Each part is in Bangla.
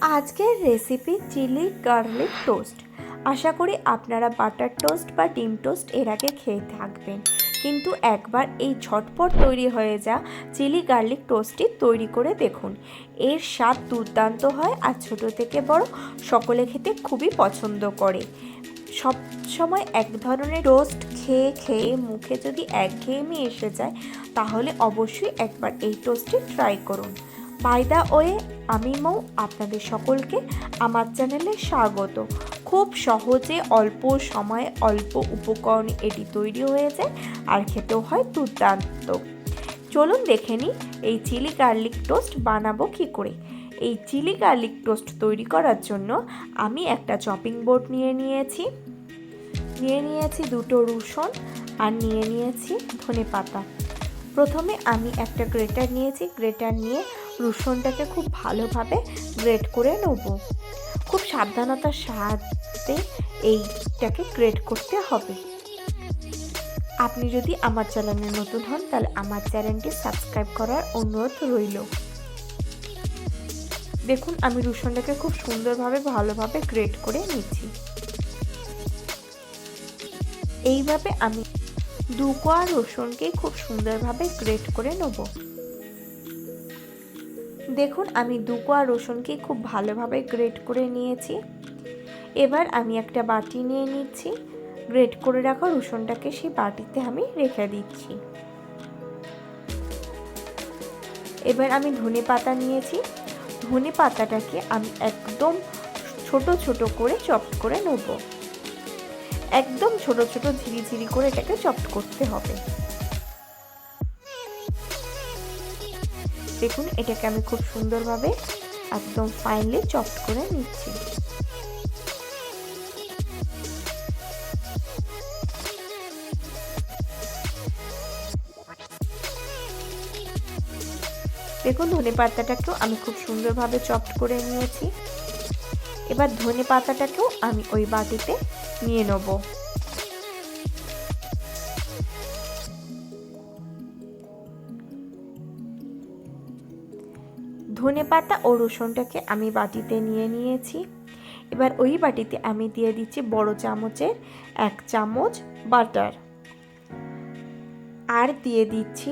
আজকের রেসিপি চিলি গার্লিক টোস্ট। আশা করি আপনারা বাটার টোস্ট বা ডিম টোস্ট এর আগে খেয়ে থাকবেন, কিন্তু একবার এই ঝটপট তৈরি হয়ে যা চিলি গার্লিক টোস্টটি তৈরি করে দেখুন। এর স্বাদ দুর্দান্ত হয় আর ছোট থেকে বড় সকলে খেতে খুবই পছন্দ করে। সব সময় এক ধরনের টোস্ট খেয়ে খেয়ে মুখে যদি একঘেয়েমি এসে যায়, তাহলে অবশ্যই একবার এই টোস্টটি ট্রাই করুন। বাই দ্য ওয়ে, আমি মৌ, আপনাদের সকলকে আমার চ্যানেলে স্বাগত। খুব সহজে অল্প সময়ে অল্প উপকরণে এটি তৈরি হয়ে যায় আর খেতেও হয় দুর্দান্ত। চলুন দেখে নিই এই চিলি গার্লিক টোস্ট বানাবো কী করে। এই চিলি গার্লিক টোস্ট তৈরি করার জন্য আমি একটা চপিং বোর্ড নিয়ে নিয়েছি দুটো রসুন আর নিয়ে নিয়েছি ধনেপাতা। প্রথমে আমি একটা গ্রেটার নিয়েছি, গ্রেটার নিয়ে রসুনটাকে খুব ভালোভাবে গ্রেট করে নেব। খুব সাবধানতার সাথে এইটাকে গ্রেট করতে হবে। আপনি যদি আমার চ্যানেলে নতুন হন তাহলে আমার চ্যানেলটি সাবস্ক্রাইব করার অনুরোধ রইল। দেখুন, আমি রসুনটাকে খুব সুন্দরভাবে ভালোভাবে গ্রেট করে নিচ্ছি। এইভাবে আমি দু কোয়া রসুনকে খুব সুন্দরভাবে গ্রেট করে নেব। দেখুন, আমি দু কোয়া রসুনকে খুব ভালোভাবে গ্রেট করে নিয়েছি। এবার আমি একটা বাটি নিয়ে নিচ্ছি, গ্রেট করে রাখা রসুনটাকে সেই বাটিতে আমি রেখে দিচ্ছি। এবার আমি ধনেপাতা নিয়েছি, ধনেপাতাটাকে আমি একদম ছোট ছোট করে চপড করে নেব। একদম ছোট ছোট ঝিরিঝিরি করে এটাকে চপড করতে হবে। দেখুন, এটাকে আমি খুব সুন্দরভাবে একদম ফাইনলি চপড করে নিচ্ছি। দেখুন, ধনেপাতাটাকেও আমি খুব সুন্দরভাবে চপড করে নিয়েছি। এবার ধনেপাতাটাকেও আমি ওই বাটিতে নিয়ে নেব। ধনেপাতা ও রসুনটাকে আমি বাটিতে নিয়ে নিয়েছি। এবার ওই বাটিতে আমি দিয়ে দিচ্ছি বড় চামচের 1 চামচ বাটার, আর দিয়ে দিচ্ছি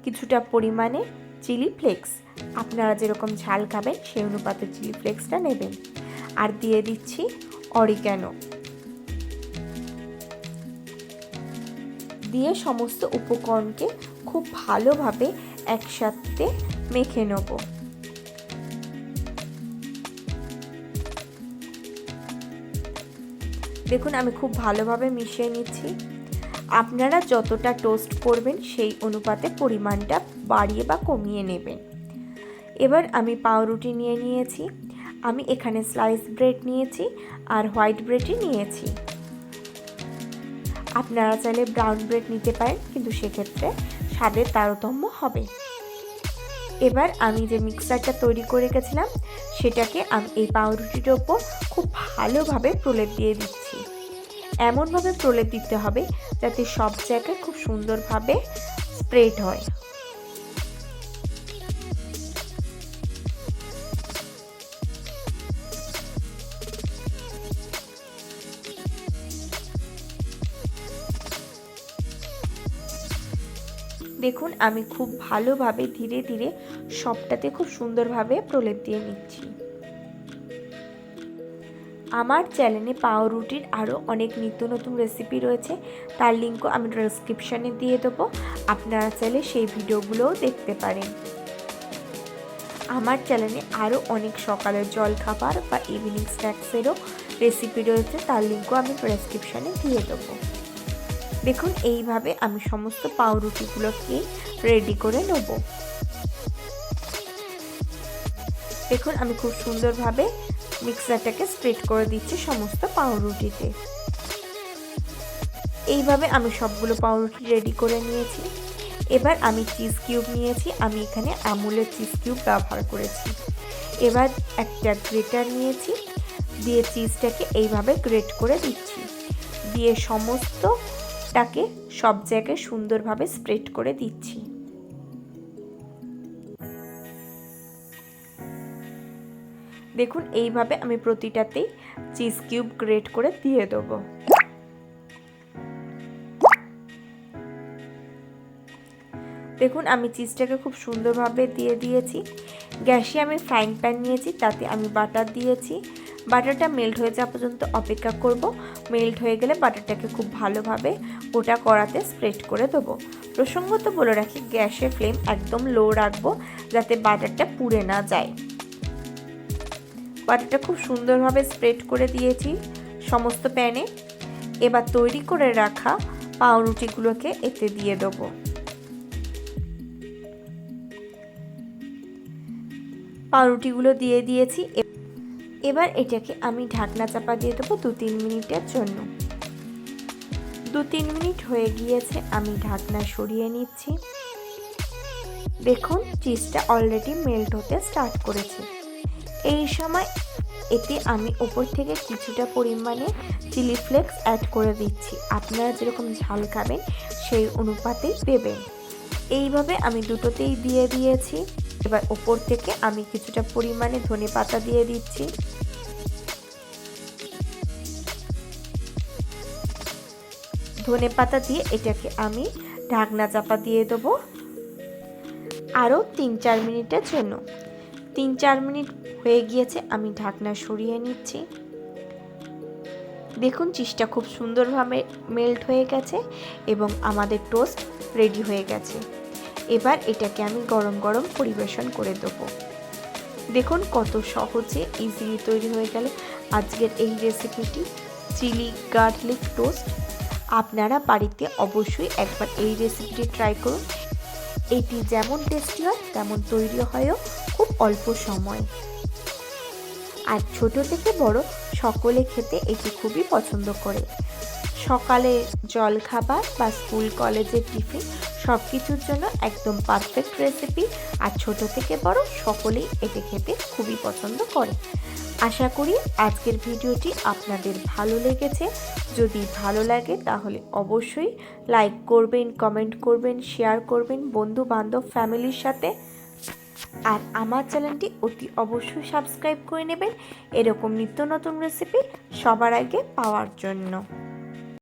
কিছুটা পরিমাণে চিলি ফ্লেক্স। আপনারা যেরকম ঝাল খাবেন সেই অনুপাতে চিলি ফ্লেক্সটা নেবেন। আর দিয়ে দিচ্ছি অরিগ্যানো। দিয়ে সমস্ত উপকরণকে খুব ভালোভাবে একসাথে মেখে নেব। দেখুন, আমি খুব ভালোভাবে মিশিয়ে নিচ্ছি। আপনারা যতটা টোস্ট করবেন সেই অনুপাতে পরিমাণটা বাড়িয়ে বা কমিয়ে নেবেন। এবার আমি পাউরুটি নিয়ে নিয়েছি। আমি এখানে স্লাইস ব্রেড নিয়েছি আর হোয়াইট ব্রেডই নিয়েছি। আপনারা চাইলে ব্রাউন ব্রেড নিতে পারেন, কিন্তু সেক্ষেত্রে স্বাদের তারতম্য হবে। এবার আমি যে মিক্সারটা তৈরি করে রেখেছিলাম সেটাকে আমি এই পাউরুটির ওপর খুব ভালোভাবে প্রলেপ দিয়ে দিচ্ছি। এমনভাবে প্রলেপ দিতে হবে যাতে সব জায়গায় খুব সুন্দরভাবে স্প্রেড হয়। দেখুন, আমি খুব ভালোভাবে ধীরে ধীরে সবটাতে খুব সুন্দরভাবে প্রলেপ দিয়ে নিচ্ছি। আমার চ্যানেলে পাউরুটির আরও অনেক নিত্য নতুন রেসিপি রয়েছে, তার লিঙ্কও আমি ডেসক্রিপশানে দিয়ে দেবো। আপনারা চাইলে সেই ভিডিওগুলোও দেখতে পারেন। আমার চ্যানেলে আরও অনেক সকালের জলখাবার বা ইভিনিং স্ন্যাক্সেরও রেসিপি রয়েছে, তার লিঙ্কও আমি ডেসক্রিপশানে দিয়ে দেবো। দেখুন, এইভাবে আমি সমস্ত পাউরুটিগুলোকে রেডি করে নেব। দেখুন, আমি খুব সুন্দরভাবে মিক্সারটাকে স্প্রেড করে দিচ্ছি সমস্ত পাউরুটিতে। এইভাবে আমি সবগুলো পাউরুটি রেডি করে নিয়েছি। এবার আমি চিজ কিউব নিয়েছি, আমি এখানে আমুলের চিজ কিউব ব্যবহার করেছি। এবার একটা গ্রেটার নিয়েছি, দিয়ে চিজটাকে এইভাবে গ্রেট করে দিচ্ছি। দিয়ে সমস্তটাকে সব জায়গায় সুন্দরভাবে স্প্রেড করে দিচ্ছি। দেখুন এইভাবে আমি প্রতিটাতেই চিজ কিউব গ্রেট করে দিয়ে দেবো। দেখুন আমি চিজটাকে খুব সুন্দরভাবে দিয়ে দিয়েছি। গ্যাসে আমি ফ্রাইং প্যান নিয়েছি, তাতে আমি বাটার দিয়েছি। বাটারটা মেল্ট হয়ে যাওয়া পর্যন্ত অপেক্ষা করব। মেল্ট হয়ে গেলে বাটারটাকে খুব ভালোভাবে গোটা কড়াতে স্প্রেড করে দেবো। প্রসঙ্গত বলে রাখি, গ্যাসের ফ্লেম একদম লো রাখবো যাতে বাটারটা পুড়ে না যায়। বাটারটা খুব সুন্দরভাবে স্প্রেড করে দিয়েছি সমস্ত প্যানে। এবার তৈরি করে রাখা পাউরুটিগুলোকে এতে দিয়ে দেবো। পাউরুটিগুলো দিয়ে দিয়েছি। এবার এটাকে আমি ঢাকনা চাপা দিয়ে দেবো 2-3 মিনিটের জন্য। 2-3 মিনিট হয়ে গিয়েছে, আমি ঢাকনা সরিয়ে নিচ্ছি। দেখুন চিজটা অলরেডি মেল্ট হতে স্টার্ট করেছে। এই সময় এতে আমি ওপর থেকে কিছুটা পরিমাণে চিলি ফ্লেক্স অ্যাড করে দিচ্ছি। আপনারা যেরকম ঝাল খাবেন সেই অনুপাতেই দেবেন। এইভাবে আমি দুটোতেই দিয়ে দিয়েছি। এবার ওপর থেকে আমি কিছুটা পরিমাণে ধনেপাতা দিয়ে দিচ্ছি। ধনেপাতা দিয়ে এটাকে আমি ঢাকনা চাপা দিয়ে দেবো আরও 3-4 মিনিটের জন্য। 3-4 মিনিট হয়ে গিয়েছে, আমি ঢাকনা সরিয়ে নিচ্ছি। দেখুন চিজটা খুব সুন্দরভাবে মেল্ট হয়ে গেছে এবং আমাদের টোস্ট রেডি হয়ে গেছে। এবার এটাকে আমি গরম গরম পরিবেশন করে দেবো। দেখুন কত সহজে ইজিলি তৈরি হয়ে গেল আজকের এই রেসিপিটি, চিলি গার্লিক টোস্ট। আপনারা বাড়িতে অবশ্যই একবার এই রেসিপিটি ট্রাই করুন। এটি যেমন টেস্টি হয় তেমন তৈরি হয়ও খুব অল্প সময়। আর ছোট থেকে বড় সকলে খেতে এটি খুবই পছন্দ করে। সকালে জলখাবার বা স্কুল কলেজের টিফিন সব কিছুর জন্য একদম পারফেক্ট রেসিপি। আর ছোট থেকে বড় সকলেই এটি খেতে খুবই পছন্দ করে। আশা করি আজকের ভিডিওটি আপনাদের ভালো লেগেছে। যদি ভালো লাগে তাহলে অবশ্যই লাইক করবেন, কমেন্ট করবেন, শেয়ার করবেন বন্ধু বান্ধব ফ্যামিলির সাথে। আর আমার চ্যানেলটি অতি অবশ্যই সাবস্ক্রাইব করে নেবেন এরকম নিত্য নতুন রেসিপি সবার আগে পাওয়ার জন্য।